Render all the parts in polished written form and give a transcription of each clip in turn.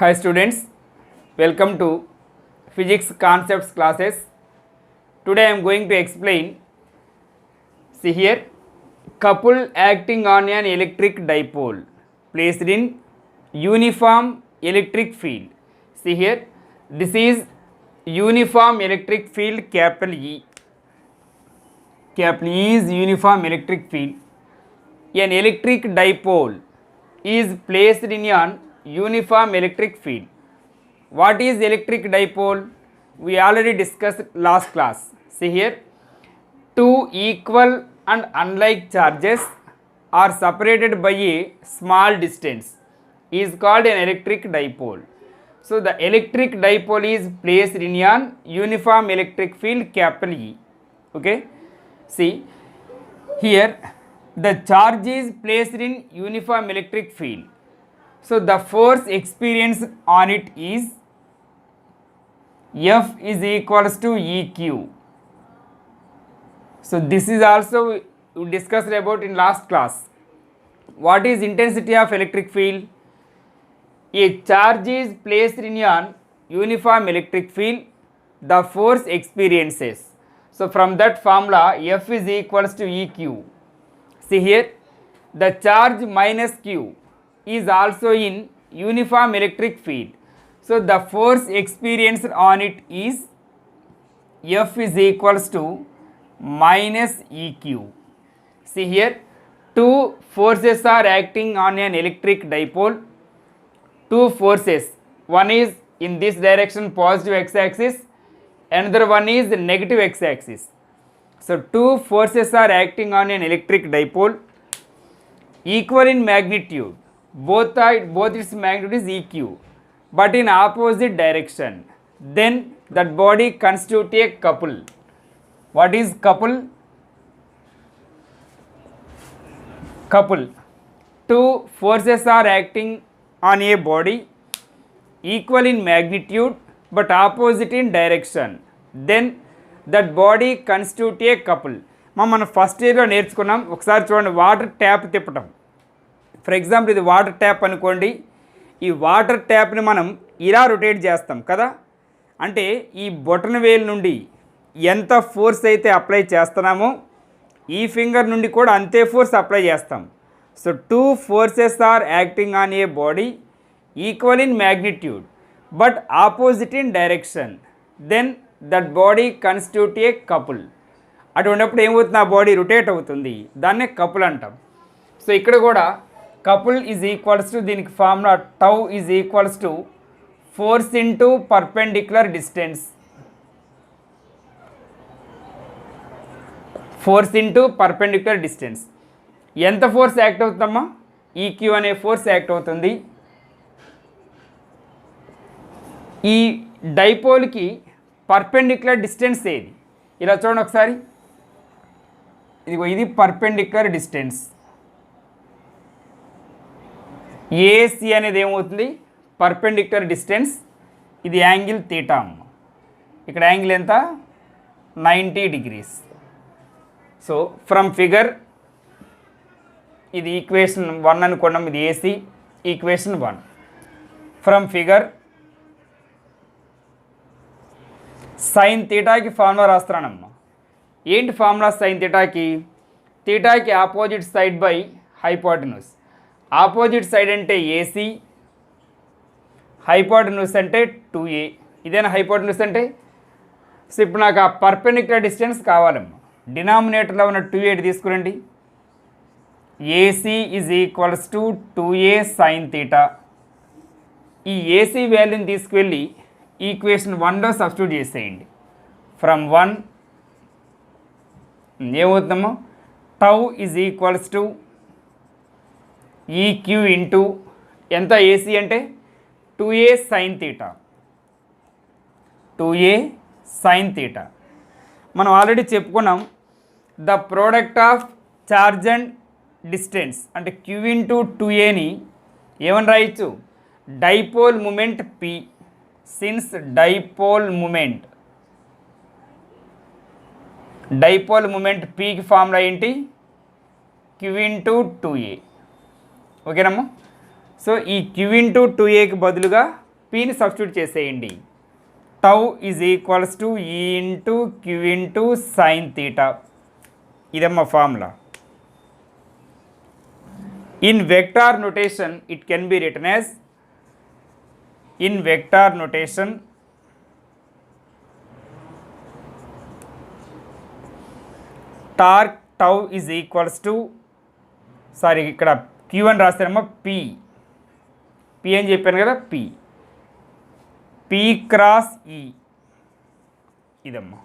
Hi students, welcome to physics concepts classes. Today I am going to explain, see here, couple acting on an electric dipole placed in uniform electric field. See here, this is uniform electric field, capital E. Capital E is uniform electric field. An electric dipole is placed in an uniform electric field. What is electric dipole? We already discussed last class. See here, two equal and unlike charges are separated by a small distance is called an electric dipole. So the electric dipole is placed in an uniform electric field, capital E. Okay, see here, the charge is placed in uniform electric field. So the force experienced on it is F is equals to EQ. So this is also we discussed about in last class. What is intensity of electric field? A charge is placed in an uniform electric field, the force experiences. So from that formula, F is equals to EQ. See here, the charge minus Q is also in uniform electric field. So the force experienced on it is F is equals to minus EQ. See here, two forces are acting on an electric dipole. Two forces, one is in this direction positive x-axis, another one is negative x-axis. So two forces are acting on an electric dipole, equal in magnitude. Both its magnitude is EQ, but in opposite direction. Then that body constitute a couple. What is couple? Couple. Two forces are acting on a body, equal in magnitude but opposite in direction. Then that body constitute a couple. మనం first ఇయర్లో నేర్చుకున్నాం. ఒకసారి చూడండి, water tap తిప్పటం. For example ఇది water tap అనుకోండి. ఈ water ట్యాప్ని మనం ఇలా రొటేట్ చేస్తాం కదా. అంటే ఈ బొటన వేలు నుండి ఎంత ఫోర్స్ అయితే అప్లై చేస్తున్నామో ఈ ఫింగర్ నుండి కూడా అంతే ఫోర్స్ అప్లై చేస్తాం. So two forces are acting on a body equal in magnitude but opposite in direction. Then that body constitute a couple. అటువంటిప్పుడు ఏమవుతుంది, ఆ బాడీ రొటేట్ అవుతుంది, దాన్నే కపుల్ అంటాం. సో ఇక్కడ కూడా కపుల్ ఈజ్ ఈక్వల్స్ టు, దీనికి formula tau is equals to force into perpendicular distance. Force into perpendicular distance. ఎంత ఫోర్స్ యాక్ట్ అవుతుందమ్మా? ఈక్యూ అనే ఫోర్స్ యాక్ట్ అవుతుంది. ఈ డైపోల్కి పర్పెండిక్యులర్ డిస్టెన్స్ ఏది? ఇలా చూడండి ఒకసారి, ఇది పర్పెండిక్యులర్ డిస్టెన్స్. ఏసీ అనేది ఏమవుతుంది? Perpendicular distance. ఇది యాంగిల్ తీటా అమ్మ. ఇక్కడ యాంగిల్ ఎంత? 90 degrees. సో ఫ్రమ్ ఫిగర్, ఇది ఈక్వేషన్ 1 అనుకున్నాం, ఇది AC equation 1. From figure sine తీటాకి ఫార్ములా రాస్తున్నానమ్మా. ఏంటి ఫార్ములా సైన్ తీటాకి? తీటాకి opposite side by hypotenuse. Opposite side అంటే ఏసీ, హైపోటెన్యూస్ అంటే 2a. ఇదేనా హైపోటెన్యూస్ అంటే? సో ఇప్పుడు నాకు ఆ పర్పెండిక్యులర్ డిస్టెన్స్ కావాలమ్మా. డినామినేటర్లో ఉన్న 2a తీసుకురండి. AC is equals to 2a sine theta. ఈ ఏసీ వాల్యూని తీసుకువెళ్ళి ఈక్వేషన్ 1లో సబ్స్టిట్యూట్ చేసేయండి. ఫ్రమ్ 1 ఏమవుతుందమ్మా? Tau is equals to E Q into ఎంత? ఏసీ అంటే 2a sine theta. 2a sine theta. మనం ఆల్రెడీ చెప్పుకున్నాం, the product of charge and distance అంటే క్యూ ఇంటూ 2aని ఏమని రాయొచ్చు? Dipole moment P. Since dipole moment Pకి ఫార్ములా ఏంటి? Q into 2a. ఓకేనమ్మా. సో ఈ క్యూ ఇంటూ 2aకి బదులుగా పీని సబ్స్టిట్యూట్ చేసేయండి. Tau is equals to E into Q into sine theta. ఇదమ్మా formula. In vector notation it can be written as in vector notation torque tau is equals to ఇక్కడ q అని రాస్తారేమో p అని చెప్పాను కదా, p cross e. ఇదమ్మా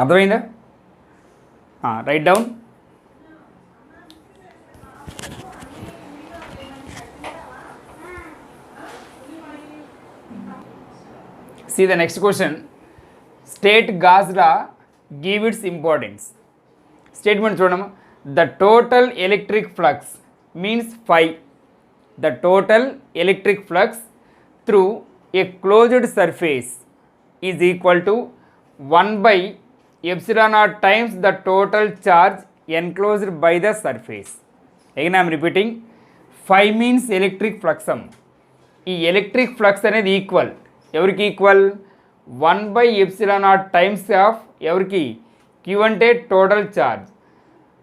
అర్థమైందా? Right down. See the next question. State Gauss law, give its importance. Statement చూడమ్మా. The total electric flux means phi. The total electric flux through a closed surface is equal to 1 by epsilon naught times the total charge enclosed by the surface. Again I am repeating. Phi means electric flux. ఈ electric flux అనేది equal ఎవరికి? Equal 1 by epsilon naught times of ఎవరికి? Queue అంటే total charge.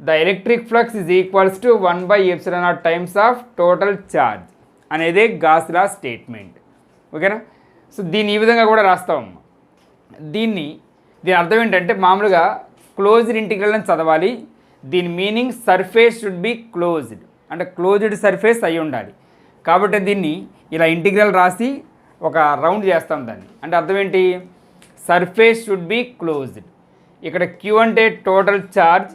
The electric flux is equals to 1 by epsilon naught times of total charge అనేదే gas లా statement. ఓకేనా? So దీన్ని ఈ విధంగా కూడా రాస్తాం. దీని అర్థం ఏంటంటే మామూలుగా క్లోజ్డ్ ఇంటిగ్రల్ అని చదవాలి. దీని meaning surface should be closed, అంటే క్లోజ్డ్ సర్ఫేస్ అయి ఉండాలి. కాబట్టి దీన్ని ఇలా ఇంటిగ్రల్ రాసి ఒక రౌండ్ చేస్తాం దాన్ని. అంటే అర్థం ఏంటి? Surface should be closed. ఇక్కడ క్యూ అంటే total charge,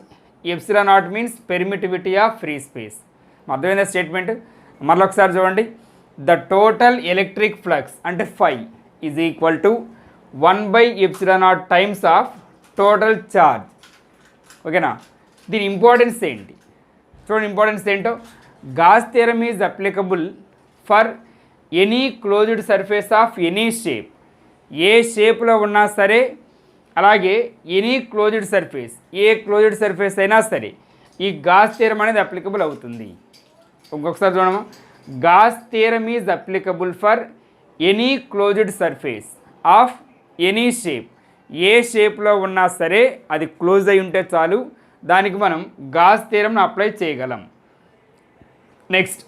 epsilon naught means permittivity of free space. అర్థమైందా స్టేట్మెంట్? మళ్ళీ ఒకసారి చూడండి. ద టోటల్ ఎలక్ట్రిక్ ఫ్లక్స్ అంటే phi is equal to 1 by epsilon naught times of total charge. ఓకేనా? దీని ఇంపార్టెన్స్ ఏంటి చూడండి. ఇంపార్టెన్స్ ఏంటో, Gauss theorem is applicable for any closed surface of any shape. ఏ షేప్లో ఉన్నా సరే, అలాగే ఎనీ క్లోజ్డ్ సర్ఫేస్, ఏ క్లోజ్డ్ సర్ఫేస్ అయినా సరే ఈ గాస్ థియరమ్ అనేది అప్లికబుల్ అవుతుంది. ఇంకొకసారి చూడమా. Gauss theorem is applicable for any closed surface of any shape. ఏ షేప్లో ఉన్నా సరే అది క్లోజ్ అయి ఉంటే చాలు, దానికి మనం గాస్ థియరమ్ను అప్లై చేయగలం. Next,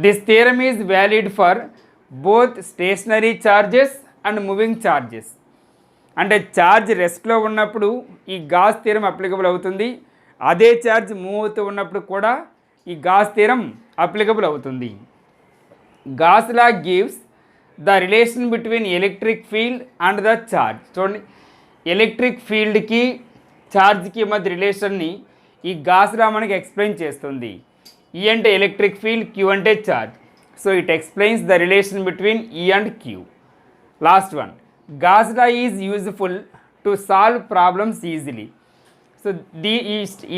this theorem is valid for both stationary charges and moving charges. అంటే ఛార్జ్ రెస్ట్లో ఉన్నప్పుడు ఈ గాస్ థియరమ్ అప్లికబుల్ అవుతుంది, అదే ఛార్జ్ మూవ్ అవుతూ ఉన్నప్పుడు కూడా ఈ గాస్ థియరమ్ అప్లికబుల్ అవుతుంది. Gas law gives the relation between electric field and the charge. చూడండి, ఎలక్ట్రిక్ ఫీల్డ్కి ఛార్జ్కి మధ్య రిలేషన్ని ఈ గాస్ లా మనకి ఎక్స్ప్లెయిన్ చేస్తుంది. ఈ అంటే ఎలక్ట్రిక్ ఫీల్డ్, క్యూ అంటే charge. So it explains the relation between E and Q. Last one, Gauss law is useful to solve problems easily. So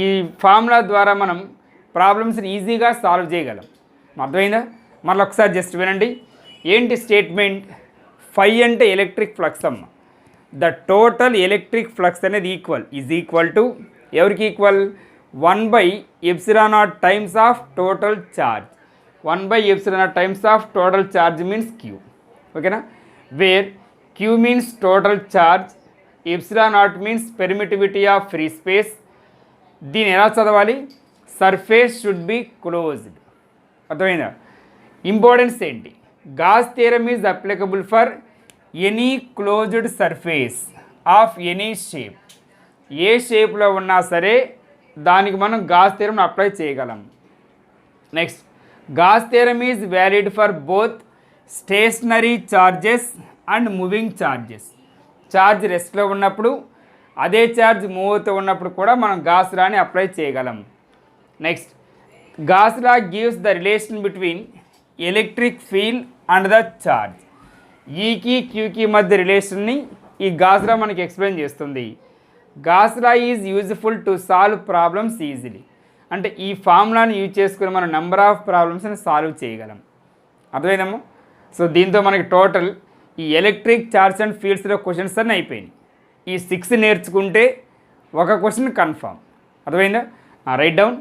ఈ ఫార్ములా ద్వారా మనం ప్రాబ్లమ్స్ని ఈజీగా సాల్వ్ చేయగలం. అర్థమైందా? మళ్ళీ ఒకసారి జస్ట్ వినండి. ఏంటి స్టేట్మెంట్? ఫై అంటే ఎలక్ట్రిక్ ఫ్లక్స్ అమ్మ. ద టోటల్ ఎలక్ట్రిక్ ఫ్లక్స్ అనేది ఈజ్ ఈక్వల్ టు ఎవరికి equal? 1 by epsilon naught times of total charge. 1 by epsilon naught times of total charge means Q. ఓకేనా? Where Q means total charge, epsilon naught means permittivity of free space. దీన్ని ఎలా చదవాలి? Surface should be closed. అర్థమైందా? Importance ఏంటి? Gauss theorem is applicable for any closed surface of any shape. ఏ షేప్లో ఉన్నా సరే దానికి మనం గాస్ థియరమ్ని అప్లై చేయగలం. Next, Gauss theorem is valid for both stationary charges and moving charges. Charge రెస్ట్లో ఉన్నప్పుడు, అదే ఛార్జ్ మూవ్ అవుతూ ఉన్నప్పుడు కూడా మనం గాస్ లాని అప్లై చేయగలం. Next, Gauss law gives the relation between electric field and the charge. ఈకి క్యూకి మధ్య రిలేషన్ని ఈ గాస్ లా మనకి ఎక్స్ప్లెయిన్ చేస్తుంది. Gas law is useful to solve problems easily. అంటే ఈ ఫార్ములాని యూజ్ చేసుకుని మనం నెంబర్ ఆఫ్ ప్రాబ్లమ్స్ని సాల్వ్ చేయగలం. అర్థమైందమ్మా? సో దీంతో మనకి టోటల్ ఈ ఎలక్ట్రిక్ చార్జ్ అండ్ ఫీల్డ్స్లో క్వశ్చన్స్ అన్నీ అయిపోయినాయి. ఈ 6 నేర్చుకుంటే ఒక క్వశ్చన్ కన్ఫామ్. అర్థమైందా? Right down.